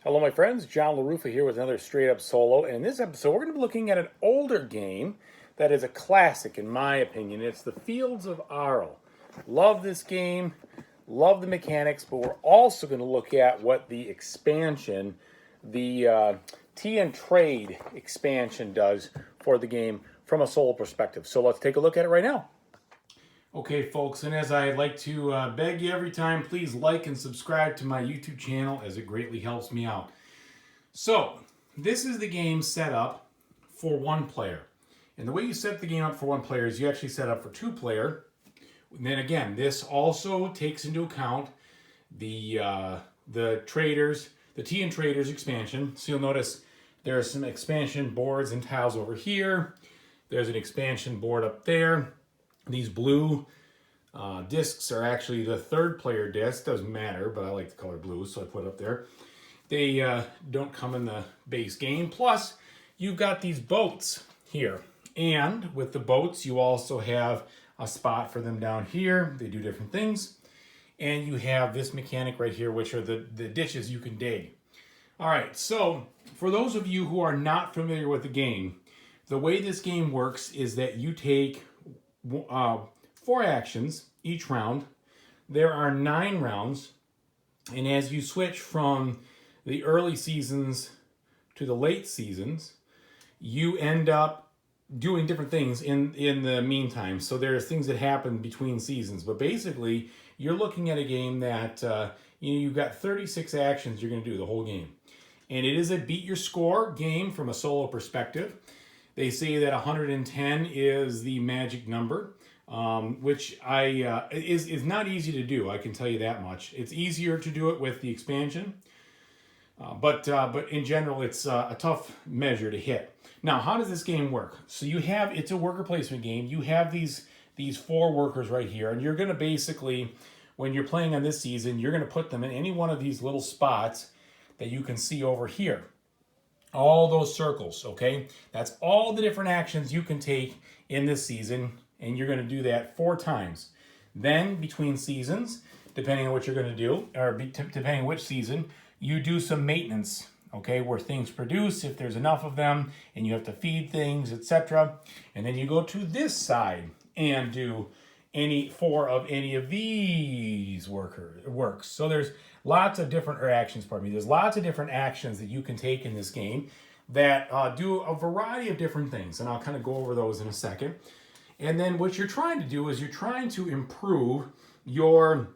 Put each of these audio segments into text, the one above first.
Hello, my friends. John LaRuffa here with another straight up solo. And in this episode, we're going to be looking at an older game that is a classic, in my opinion. It's The Fields of Arle. Love this game, love the mechanics, but we're also going to look at what the expansion, the Tea and Trade expansion, does for the game from a solo perspective. So let's take a look at it right now. Okay, folks, and as I like to beg you every time, please like and subscribe to my YouTube channel as it greatly helps me out. So, this is the game set up for one player. And the way you set the game up for one player is you actually set up for two player. And then again, this also takes into account the traders, the Tea and Traders expansion. So you'll notice there are some expansion boards and tiles over here. There's an expansion board up there. These blue discs are actually the third player disc. Doesn't matter, but I like the color blue, so I put it up there. They don't come in the base game. Plus, you've got these boats here. And with the boats, you also have a spot for them down here. They do different things. And you have this mechanic right here, which are the ditches you can dig. All right, so for those of you who are not familiar with the game, the way this game works is that you take 4 actions each round. There are 9 rounds, and as you switch from the early seasons to the late seasons, you end up doing different things in the meantime. So there's things that happen between seasons, but basically you're looking at a game that you've got 36 actions you're going to do the whole game, and it is a beat your score game from a solo perspective. They say that 110 is the magic number, which is not easy to do. I can tell you that much. It's easier to do it with the expansion, but in general, it's a tough measure to hit. Now, how does this game work? So it's a worker placement game. You have these 4 workers right here, and you're going to basically, when you're playing on this season, you're going to put them in any one of these little spots that you can see over here. All those circles, okay? That's all the different actions you can take in this season, and you're going to do that 4 times. Then, between seasons, depending on what you're going to do, or depending on which season, you do some maintenance, okay, where things produce, if there's enough of them, and you have to feed things, etc. And then you go to this side and do any 4 of any of these works. So there's lots of different There's lots of different actions that you can take in this game that do a variety of different things, and I'll kind of go over those in a second. And then what you're trying to do is you're trying to improve your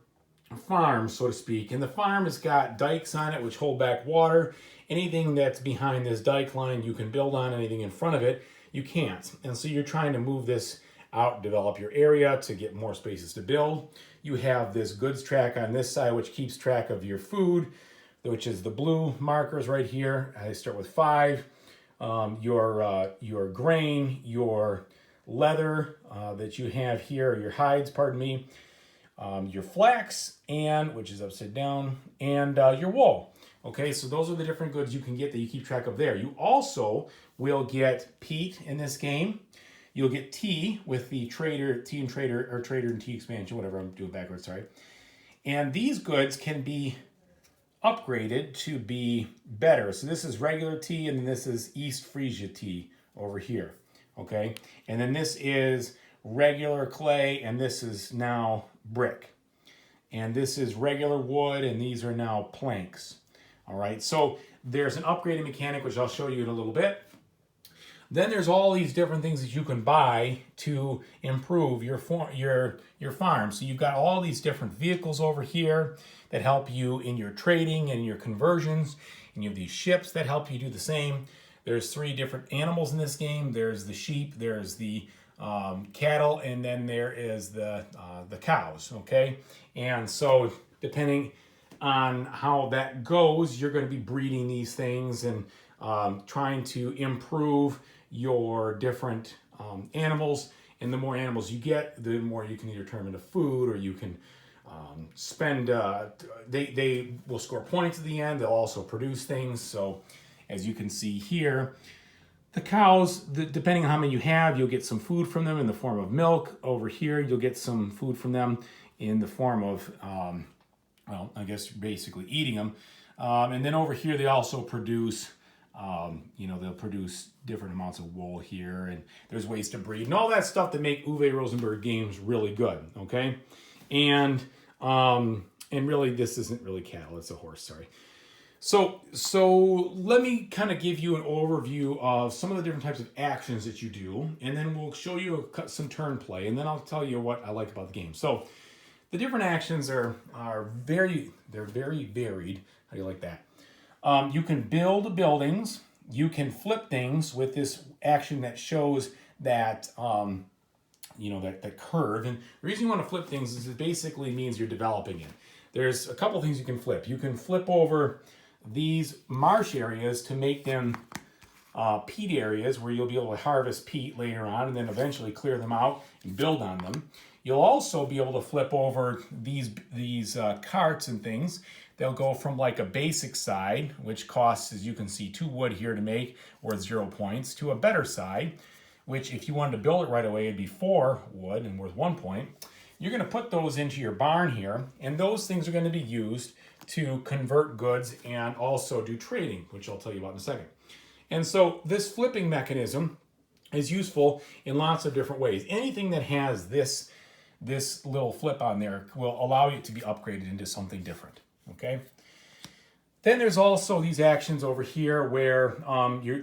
farm, so to speak. And the farm has got dikes on it which hold back water. Anything that's behind this dike line you can build on. Anything in front of it you can't. And so you're trying to move this out, develop your area to get more spaces to build. You have this goods track on this side which keeps track of your food, which is the blue markers right here. I start with 5. Your grain, your leather that you have here, your hides, pardon me, your flax, and which is upside down, and your wool. Okay, so those are the different goods you can get that you keep track of there. You also will get peat in this game. You'll get tea with the Tea and Trader, or Trader and Tea expansion, whatever, I'm doing backwards, sorry. And these goods can be upgraded to be better. So this is regular tea, and then this is East Frisia tea over here, okay? And then this is regular clay, and this is now brick. And this is regular wood, and these are now planks, all right? So there's an upgrading mechanic, which I'll show you in a little bit. Then there's all these different things that you can buy to improve your farm. So you've got all these different vehicles over here that help you in your trading and your conversions. And you have these ships that help you do the same. There's 3 different animals in this game. There's the sheep, there's the cattle, and then there is the cows, okay? And so depending on how that goes, you're going to be breeding these things and trying to improve your different animals. And the more animals you get, the more you can either turn them into food, or you can spend, they will score points at the end. They'll also produce things. So as you can see here, the cows, depending on how many you have, you'll get some food from them in the form of milk. Over here, you'll get some food from them in the form of, well, I guess basically eating them. And then over here, they also produce, they'll produce different amounts of wool here, and there's ways to breed and all that stuff that make Uwe Rosenberg games really good. Okay, and really, this isn't really cattle; it's a horse. Sorry. So let me kind of give you an overview of some of the different types of actions that you do, and then we'll show you some turn play, and then I'll tell you what I like about the game. So the different actions are very varied. How do you like that? You can build buildings. You can flip things with this action that shows that that curve. And the reason you want to flip things is it basically means you're developing it. There's a couple things you can flip. You can flip over these marsh areas to make them peat areas where you'll be able to harvest peat later on and then eventually clear them out and build on them. You'll also be able to flip over these carts and things. They'll go from like a basic side, which costs, as you can see, 2 wood here to make, worth 0 points, to a better side, which if you wanted to build it right away, it'd be 4 wood and worth 1 point. You're going to put those into your barn here, and those things are going to be used to convert goods and also do trading, which I'll tell you about in a second. And so this flipping mechanism is useful in lots of different ways. Anything that has this little flip on there will allow you to be upgraded into something different, okay? Then there's also these actions over here where,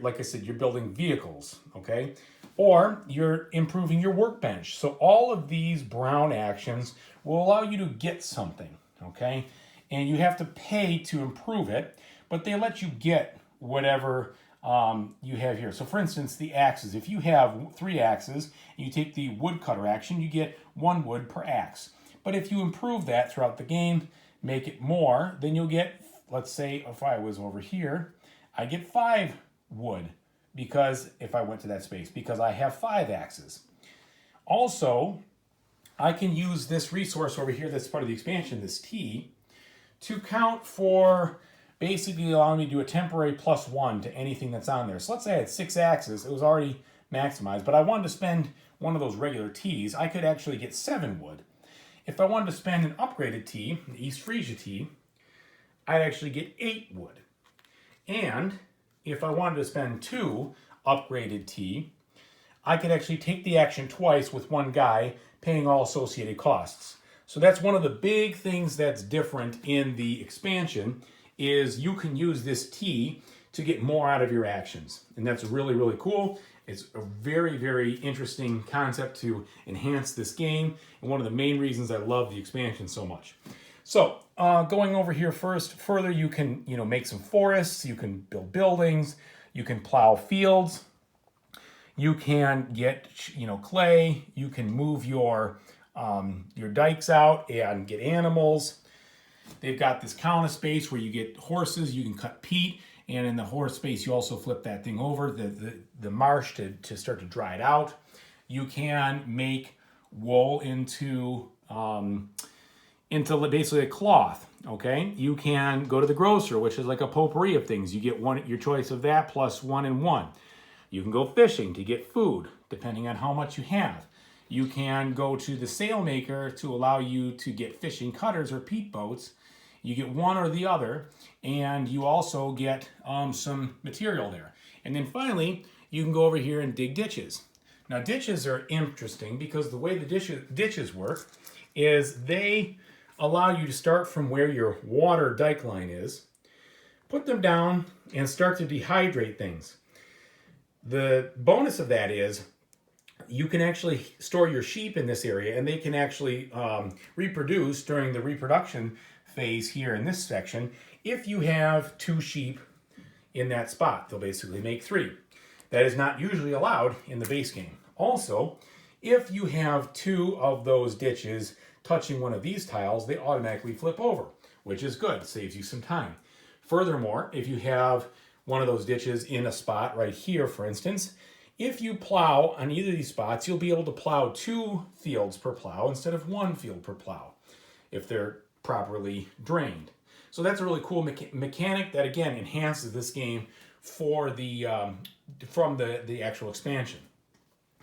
like I said, you're building vehicles, okay? Or you're improving your workbench. So all of these brown actions will allow you to get something, okay? And you have to pay to improve it, but they let you get whatever you have here. So for instance, the axes. If you have 3 axes, and you take the woodcutter action, you get 1 wood per axe. But if you improve that throughout the game, make it more, then you'll get, let's say if I was over here, I get 5 wood because if I went to that space, because I have 5 axes. Also, I can use this resource over here that's part of the expansion, this T, to count for basically allowing me to do a temporary +1 to anything that's on there. So let's say I had 6 axes. It was already maximized, but I wanted to spend one of those regular Ts. I could actually get 7 wood. If I wanted to spend an upgraded T, an East Frisia T, I'd actually get 8 wood. And if I wanted to spend 2 upgraded T, I could actually take the action twice with 1 guy, paying all associated costs. So that's one of the big things that's different in the expansion, is you can use this T to get more out of your actions. And that's really, really cool. It's a very, very interesting concept to enhance this game, and one of the main reasons I love the expansion so much. So going over here further, you can make some forests, you can build buildings, you can plow fields, you can get clay, you can move your dikes out and get animals. They've got this counter space where you get horses, you can cut peat, and in the horse space you also flip that thing over, the marsh to start to dry it out. You can make wool into basically a cloth, okay? You can go to the grocer, which is like a potpourri of things. You get your choice of that plus 1 and 1. You can go fishing to get food, depending on how much you have. You can go to the sailmaker to allow you to get fishing cutters or peat boats. You get one or the other, and you also get some material there. And then finally, you can go over here and dig ditches. Now, ditches are interesting because the way the ditches work is they allow you to start from where your water dike line is, put them down, and start to dehydrate things. The bonus of that is you can actually store your sheep in this area, and they can actually reproduce during the reproduction phase here in this section. If you have 2 sheep in that spot, they'll basically make 3. That is not usually allowed in the base game. Also, if you have 2 of those ditches touching one of these tiles, they automatically flip over, which is good, saves you some time. Furthermore, if you have one of those ditches in a spot right here, for instance, if you plow on either of these spots, you'll be able to plow 2 fields per plow instead of 1 field per plow if they're properly drained. So that's a really cool mechanic that, again, enhances this game for from the actual expansion.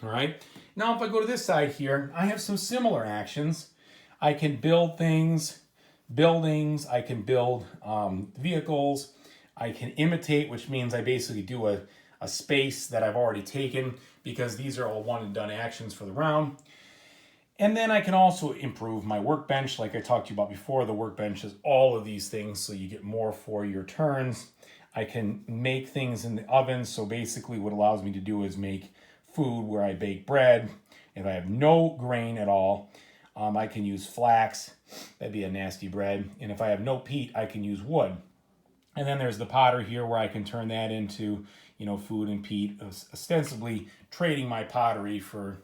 All right. Now, if I go to this side here, I have some similar actions. I can build things buildings, I can build vehicles, I can imitate, which means I basically do a space that I've already taken because these are all one and done actions for the round. And then I can also improve my workbench. Like I talked to you about before, the workbench is all of these things, so you get more for your turns. I can make things in the oven, so basically what allows me to do is make food where I bake bread. If I have no grain at all, I can use flax. That'd be a nasty bread. And if I have no peat, I can use wood. And then there's the potter here where I can turn that into, food and peat, ostensibly trading my pottery for,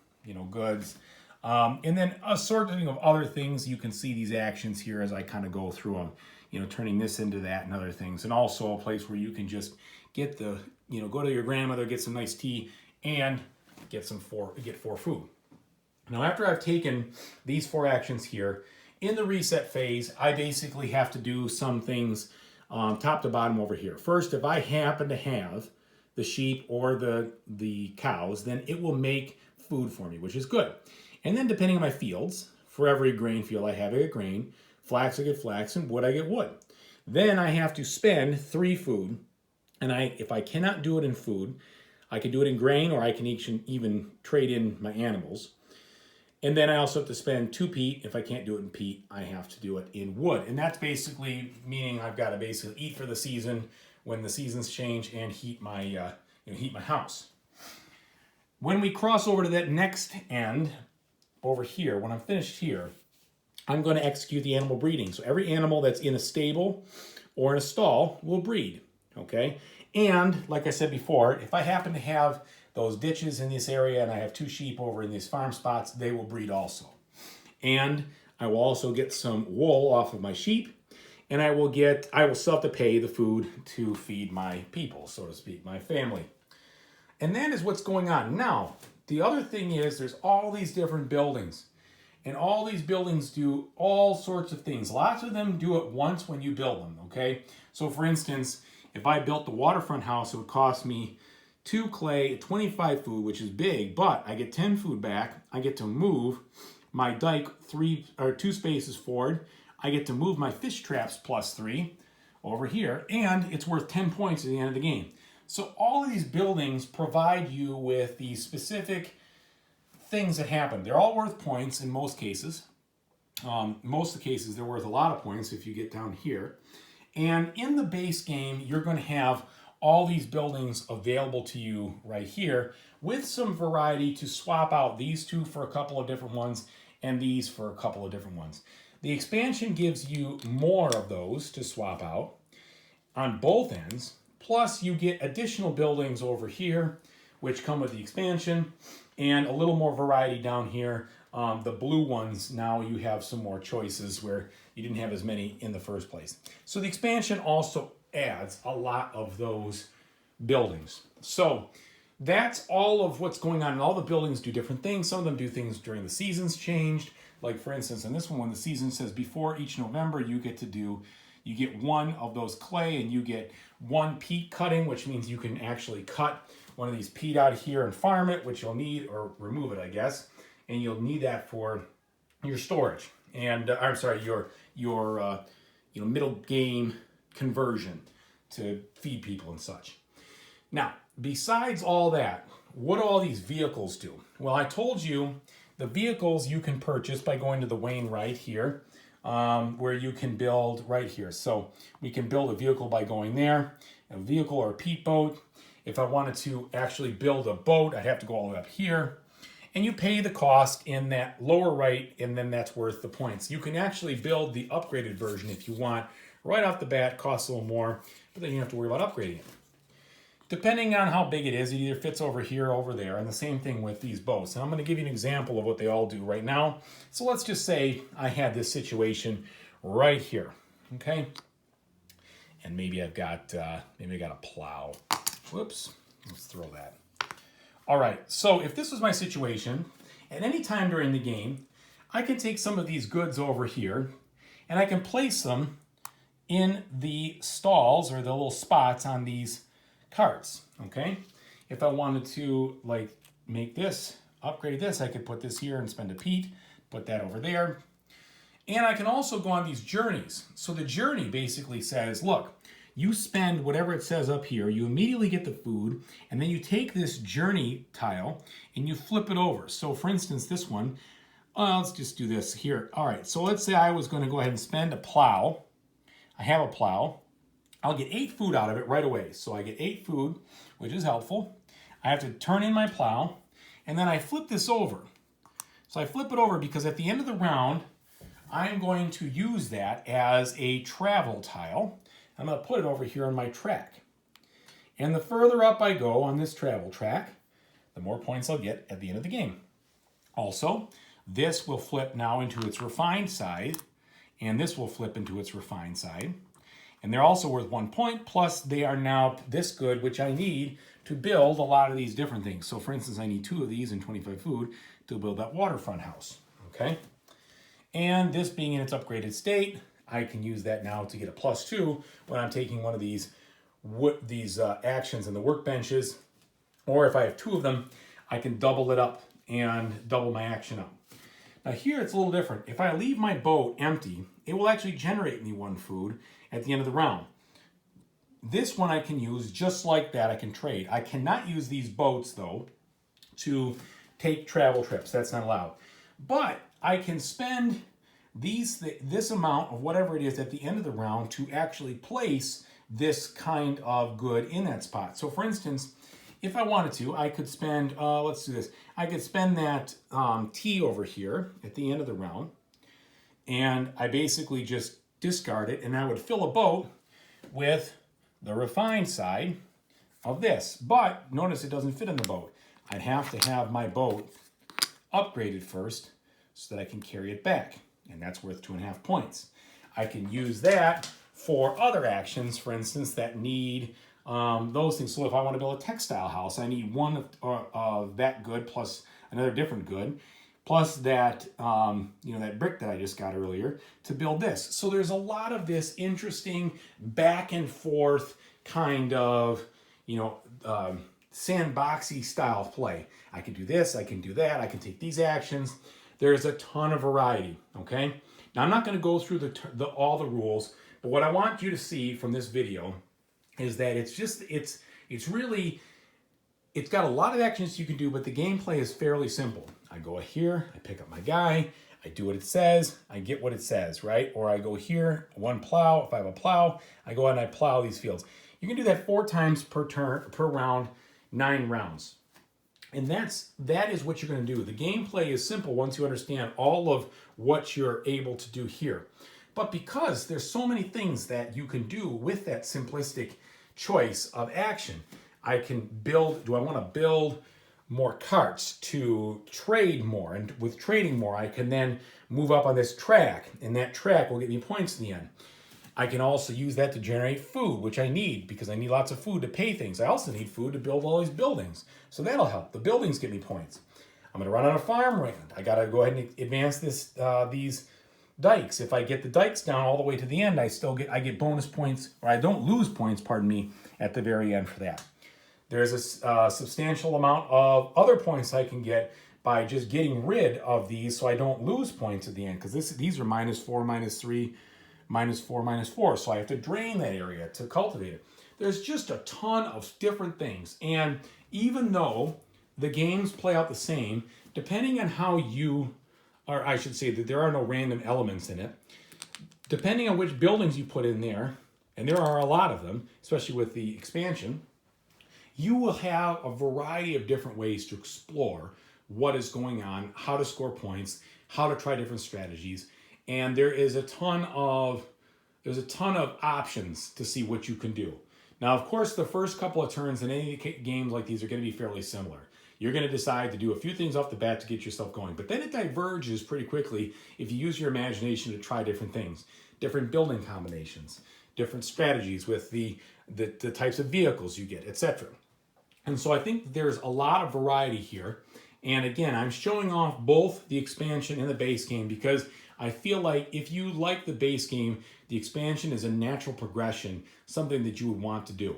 goods. And then a sort of other things. You can see these actions here as I kind of go through them, turning this into that and other things. And also a place where you can just get go to your grandmother, get some nice tea, and get four food. Now, after I've taken these 4 actions here, in the reset phase, I basically have to do some things top to bottom over here. First, if I happen to have the sheep or the cows, then it will make food for me, which is good. And then depending on my fields, for every grain field I have, I get grain, flax I get flax, and wood I get wood. Then I have to spend 3 food, and if I cannot do it in food, I can do it in grain, or I can even trade in my animals. And then I also have to spend 2 peat. If I can't do it in peat, I have to do it in wood. And that's basically meaning I've got to basically eat for the season when the seasons change and heat my house. When we cross over to that next end over here, when I'm finished here, I'm going to execute the animal breeding. So every animal that's in a stable or in a stall will breed, okay? And like I said before, if I happen to have those ditches in this area and I have 2 sheep over in these farm spots, they will breed also. And I will also get some wool off of my sheep, and I will still have to pay the food to feed my people, so to speak, my family. And that is what's going on. Now, the other thing is there's all these different buildings. And all these buildings do all sorts of things. Lots of them do it once when you build them, okay? So for instance, if I built the waterfront house, it would cost me 2 clay, 25 food, which is big, but I get 10 food back. I get to move my dike 2 spaces forward. I get to move my fish traps +3 over here, and it's worth 10 points at the end of the game. So all of these buildings provide you with these specific things that happen. They're all worth points in most cases. Most of the cases, they're worth a lot of points if you get down here. And in the base game, you're going to have all these buildings available to you right here with some variety to swap out these 2 for a couple of different ones and these for a couple of different ones. The expansion gives you more of those to swap out on both ends. Plus, you get additional buildings over here, which come with the expansion, and a little more variety down here. The blue ones, now you have some more choices where you didn't have as many in the first place. So the expansion also adds a lot of those buildings. So that's all of what's going on. And all the buildings do different things. Some of them do things during the seasons changed. Like for instance, in this one, when the season says before each November, you get 1 of those clay and you get 1 peat cutting, which means you can actually cut one of these peat out here and farm it, which you'll need, or remove it, I guess. And you'll need that for your storage. And your middle game conversion to feed people and such. Now, besides all that, what do all these vehicles do? Well, I told you the vehicles you can purchase by going to the Wayne right here, where you can build right here. So we can build a vehicle by going there, a vehicle or a peat boat. If I wanted to actually build a boat, I'd have to go all the way up here. And you pay the cost in that lower right, and then that's worth the points. You can actually build the upgraded version if you want. Right off the bat, costs a little more, but then you don't have to worry about upgrading it. Depending on how big it is, it either fits over here or over there, and the same thing with these boats. And I'm going to give you an example of what they all do right now. So let's just say I had this situation right here, okay? And maybe I got a plow. Whoops, let's throw that. All right, so if this was my situation, at any time during the game, I can take some of these goods over here, and I can place them in the stalls or the little spots on these carts, okay? If I wanted to make this, upgrade this, I could put this here and spend a peat, put that over there. And I can also go on these journeys. So the journey basically says, look, you spend whatever it says up here, you immediately get the food, and then you take this journey tile and you flip it over. So for instance, this one, let's just do this here. All right, so let's say I was going to go ahead and spend a plow. I have a plow. I'll get 8 food out of it right away. So I get 8 food, which is helpful. I have to turn in my plow, and then I flip this over. So I flip it over because at the end of the round, I'm going to use that as a travel tile. I'm going to put it over here on my track. And the further up I go on this travel track, the more points I'll get at the end of the game. Also, this will flip now into its refined side, and this will flip into its refined side. And they're also worth 1 point, plus they are now this good, which I need to build a lot of these different things. So for instance, I need 2 of these and 25 food to build that waterfront house, okay? And this being in its upgraded state, I can use that now to get a +2 when I'm taking one of these actions in the workbenches. Or if I have 2 of them, I can double it up and double my action up. Now here it's a little different. If I leave my boat empty, it will actually generate me 1 food at the end of the round. This one I can use just like that. I can trade. I cannot use these boats though to take travel trips. That's not allowed. But I can spend this amount of whatever it is at the end of the round to actually place this kind of good in that spot. So for instance, if I wanted to, I could spend, let's do this. I could spend that tea over here at the end of the round, and I basically just discard it, and I would fill a boat with the refined side of this. But notice it doesn't fit in the boat. I'd have to have my boat upgraded first so that I can carry it back, and that's worth 2.5 points. I can use that for other actions, for instance, that need those things. So if I want to build a textile house, I need 1 of that good plus another different good, plus that that brick that I just got earlier to build this. So there's a lot of this interesting back and forth kind of sandboxy style of play. I can do this, I can do that, I can take these actions. There's a ton of variety. Okay. Now I'm not going to go through all the rules, but what I want you to see from this video is that it's got a lot of actions you can do, but the gameplay is fairly simple. I go here, I pick up my guy, I do what it says, I get what it says, right? Or I go here, 1 plow. If I have a plow, I go out and I plow these fields. You can do that 4 times per round, 9 rounds. And that is what you're going to do. The gameplay is simple once you understand all of what you're able to do here. But because there's so many things that you can do with that simplistic choice of action, I can build, do I want to build more carts to trade more? And with trading more, I can then move up on this track, and that track will get me points in the end. I can also use that to generate food, which I need because I need lots of food to pay things. I also need food to build all these buildings. So that'll help. The buildings get me points. I'm going to run out of farmland. I got to go ahead and advance these dikes. If I get the dikes down all the way to the end, I get bonus points, or I don't lose points, pardon me, at the very end for that. There's a substantial amount of other points I can get by just getting rid of these so I don't lose points at the end, because these are -4, -3, -4, -4. So I have to drain that area to cultivate it. There's just a ton of different things. And even though the games play out the same, depending on how or I should say that there are no random elements in it, depending on which buildings you put in there, and there are a lot of them, especially with the expansion, you will have a variety of different ways to explore what is going on, how to score points, how to try different strategies, and there's a ton of options to see what you can do. Now, of course, the first couple of turns in any games like these are going to be fairly similar. You're going to decide to do a few things off the bat to get yourself going, but then it diverges pretty quickly if you use your imagination to try different things, different building combinations, different strategies with the types of vehicles you get, etc. And so I think there's a lot of variety here. And again, I'm showing off both the expansion and the base game because I feel like if you like the base game, the expansion is a natural progression, something that you would want to do.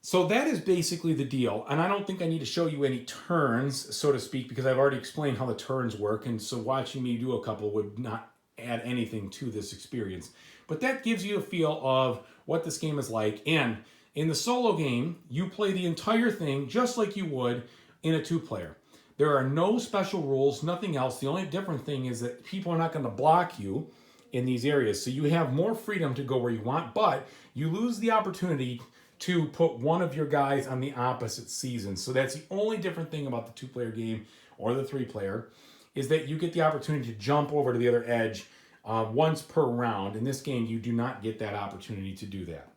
So that is basically the deal. And I don't think I need to show you any turns, so to speak, because I've already explained how the turns work. And so watching me do a couple would not add anything to this experience. But that gives you a feel of what this game is like. And in the solo game, you play the entire thing just like you would in a 2-player. There are no special rules, nothing else. The only different thing is that people are not going to block you in these areas. So you have more freedom to go where you want, but you lose the opportunity to put one of your guys on the opposite season. So that's the only different thing about the 2-player game or the 3-player, is that you get the opportunity to jump over to the other edge once per round. In this game, you do not get that opportunity to do that.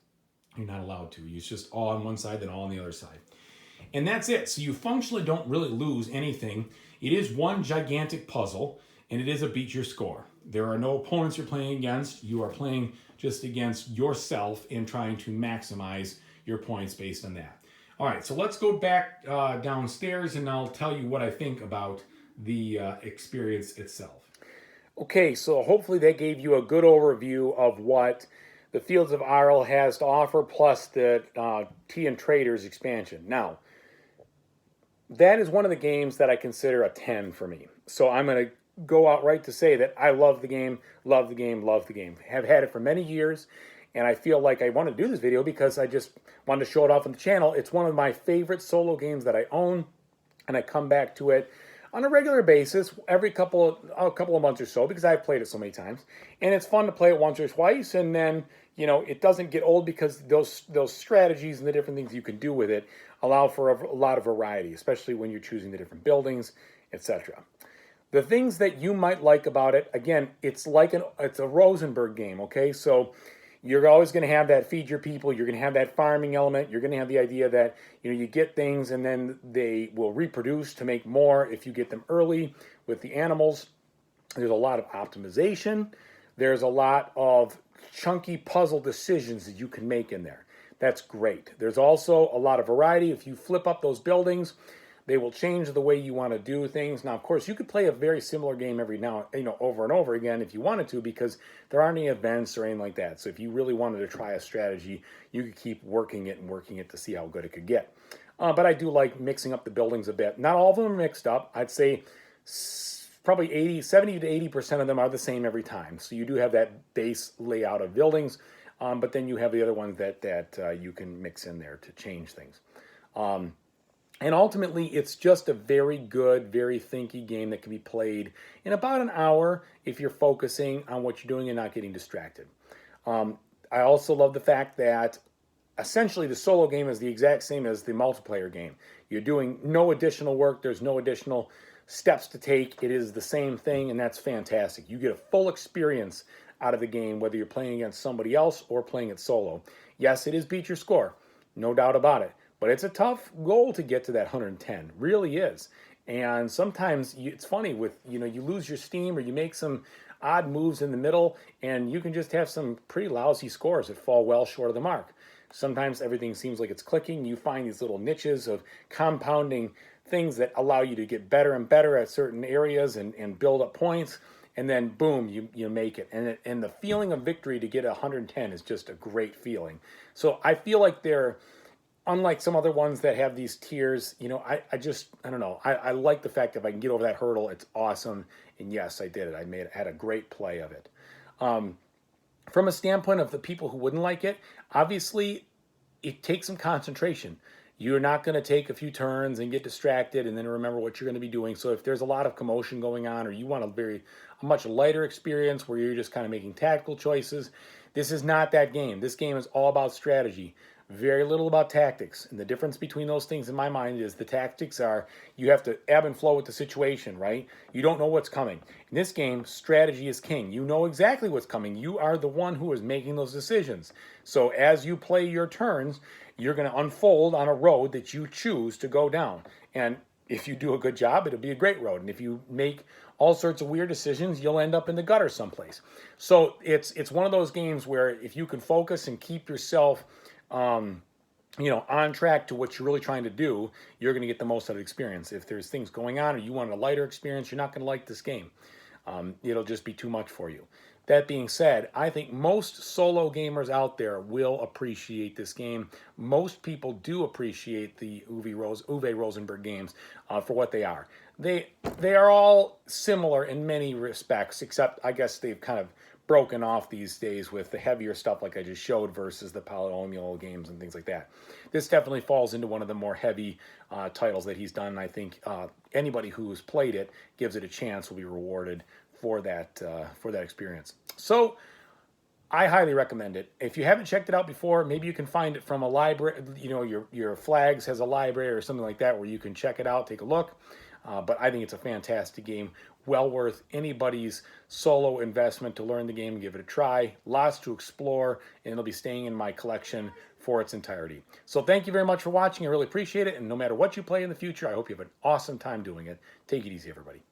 You're not allowed to. It's just all on one side, then all on the other side. And that's it. So you functionally don't really lose anything. It is one gigantic puzzle, and it is a beat your score. There are no opponents you're playing against. You are playing just against yourself and trying to maximize your points based on that. All right, so let's go back downstairs, and I'll tell you what I think about the experience itself. Okay, so hopefully that gave you a good overview of what the Fields of Arle has to offer, plus the Tea and Traders expansion. Now, that is one of the games that I consider a 10 for me. So I'm going to go outright to say that I love the game, love the game, love the game. Have had it for many years, and I feel like I want to do this video because I just wanted to show it off on the channel. It's one of my favorite solo games that I own, and I come back to it on a regular basis every couple of months or so because I've played it so many times. And it's fun to play it once or twice, and then, you know, it doesn't get old because those strategies and the different things you can do with it allow for a lot of variety, especially when you're choosing the different buildings, etc. The things that you might like about it, again, it's a Rosenberg game, okay? So you're always going to have that feed your people. You're going to have that farming element. You're going to have the idea that, you know, you get things and then they will reproduce to make more if you get them early with the animals. There's a lot of optimization. There's a lot of chunky puzzle decisions that you can make in there. That's great. There's also a lot of variety. If you flip up those buildings, they will change the way you want to do things. Now, of course, you could play a very similar game every now, over and over again if you wanted to, because there aren't any events or anything like that. So if you really wanted to try a strategy, you could keep working it to see how good it could get. But I do like mixing up the buildings a bit. Not all of them are mixed up. I'd say probably 70 to 80% of them are the same every time. So you do have that base layout of buildings, but then you have the other ones that you can mix in there to change things. And ultimately, it's just a very good, very thinky game that can be played in about an hour if you're focusing on what you're doing and not getting distracted. I also love the fact that essentially the solo game is the exact same as the multiplayer game. You're doing no additional work. There's no additional steps to take. It is the same thing, and that's fantastic. You get a full experience out of the game, whether you're playing against somebody else or playing it solo. Yes, it is beat your score, no doubt about it. But it's a tough goal to get to that 110, really is. And sometimes it's funny with, you lose your steam or you make some odd moves in the middle and you can just have some pretty lousy scores that fall well short of the mark. Sometimes everything seems like it's clicking. You find these little niches of compounding things that allow you to get better and better at certain areas and build up points. And then, boom, you make it. And the feeling of victory to get 110 is just a great feeling. So I feel like they're... Unlike some other ones that have these tiers, I don't know. I like the fact that if I can get over that hurdle, it's awesome. And yes, I did it. I had a great play of it. From a standpoint of the people who wouldn't like it, obviously, it takes some concentration. You're not going to take a few turns and get distracted and then remember what you're going to be doing. So if there's a lot of commotion going on or you want a much lighter experience where you're just kind of making tactical choices, this is not that game. This game is all about strategy. Very little about tactics. And the difference between those things in my mind is the tactics are you have to ebb and flow with the situation, right? You don't know what's coming. In this game, strategy is king. You know exactly what's coming. You are the one who is making those decisions. So as you play your turns, you're going to unfold on a road that you choose to go down. And if you do a good job, it'll be a great road. And if you make all sorts of weird decisions, you'll end up in the gutter someplace. So it's one of those games where if you can focus and keep yourself on track to what you're really trying to do, you're going to get the most out of the experience. If there's things going on or you want a lighter experience, you're not going to like this game. It'll just be too much for you. That being said, I think most solo gamers out there will appreciate this game. Most people do appreciate the Uwe Rosenberg games for what they are. They are all similar in many respects, except I guess they've kind of broken off these days with the heavier stuff like I just showed versus the polynomial games and things like that. This definitely falls into one of the more heavy titles that he's done. And I think anybody who's played it, gives it a chance, will be rewarded for that experience. So I highly recommend it. If you haven't checked it out before, maybe you can find it from a library. You know, your Flags has a library or something like that where you can check it out, take a look. But I think it's a fantastic game, well worth anybody's solo investment to learn the game and give it a try. Lots to explore, and it'll be staying in my collection for its entirety. So thank you very much for watching. I really appreciate it. And no matter what you play in the future, I hope you have an awesome time doing it. Take it easy, everybody.